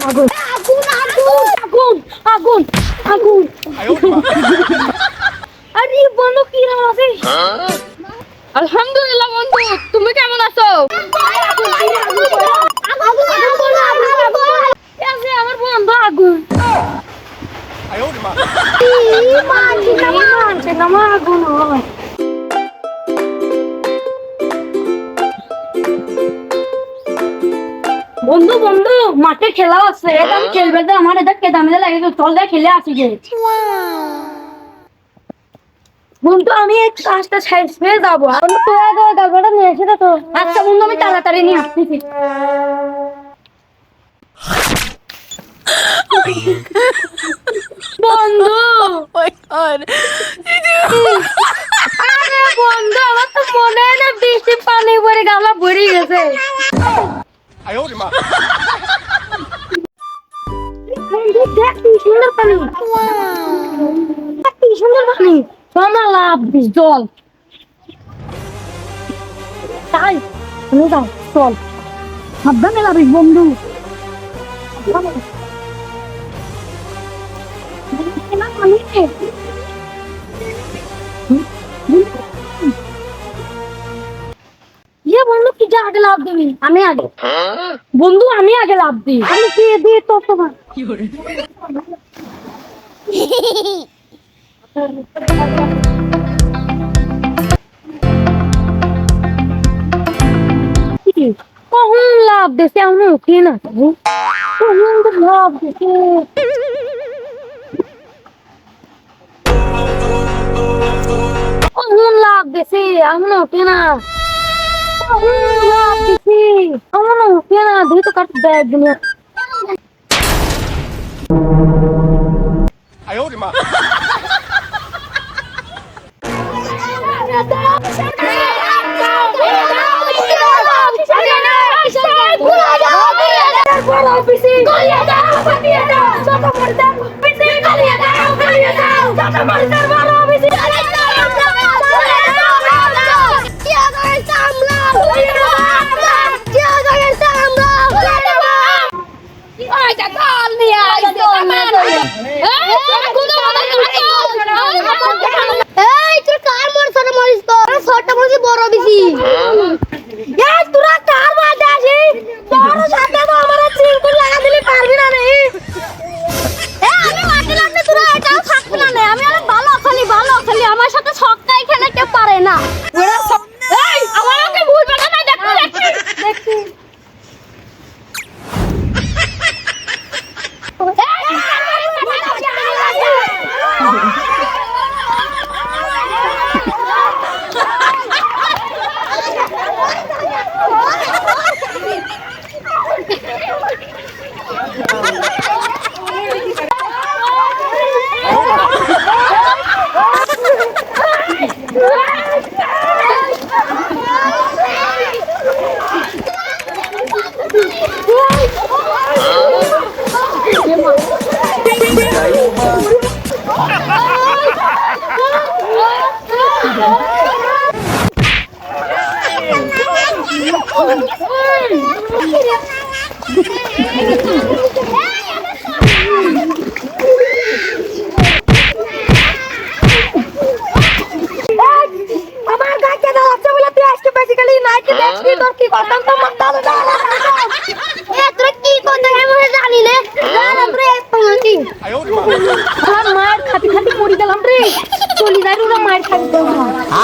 আগুন আগুন আগুন আগুন আরে বন্ধু কি নাম আছে? আলহামদুলিল্লাহ বন্ধু, তুমি কেমন আছো? আমার বন্ধু আগুন আগুন হয়। বন্ধু বন্ধু মাঠে খেলা আছে, এটা খেলবে তো আমার এটা কে দামে লাগে, চল দে খেলে আসি গে। বন্ধু আমি এই কাজটা শেষ হয়ে যাবো, বন্ধু তুই আগে গাড়িটা নিয়ে এসে তো। আচ্ছা বন্ধু আমি তাড়াতাড়ি নিয়ে আসতেছি। বন্ধু আরে বন্ধু আমার তো মনে হয় না বৃষ্টি পানি পড়ে গালা ভরে গেছে। বন্ধু দেখ কি সুন্দর পানি, কি সুন্দর পানি, সোনা লাভ দিস জল তাই তুমি যাও চল সাবধানে লাভিস বন্ধু। ये বন্ধু কি যা আগে লাভ দিবি? আমি আগে বন্ধু, আমি আগে লাভ দিই। আমি দিয়ে দিয়ে তো তোমার কি করে কখন লাভ দিছে আমি উঠি না, কখন তো লাভ দিছে। কখন লাভ দিছে আমি উঠি না, লাভ দিছি আমার উঠে না, দুই তো কাট দেয় দুনিয়া।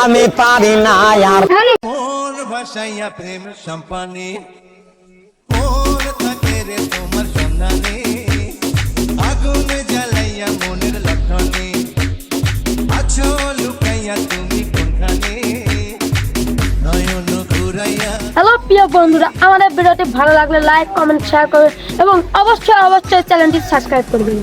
আমি পারি না আর মোর ভাষাইয়া প্রেম সম্পানে মোর থাকে রে তোমার সন্ধানে আগুন জ্বালাইয়া মনের লক্ষণে আছো লুকাইয়া তুমি কোনখানে নয়ন ঘুরাইয়া। হ্যালো প্রিয় বন্ধুরা, আমাদের ভিডিওটি ভালো লাগলে লাইক কমেন্ট শেয়ার করবেন এবং অবশ্যই চ্যানেলটি সাবস্ক্রাইব করবেন।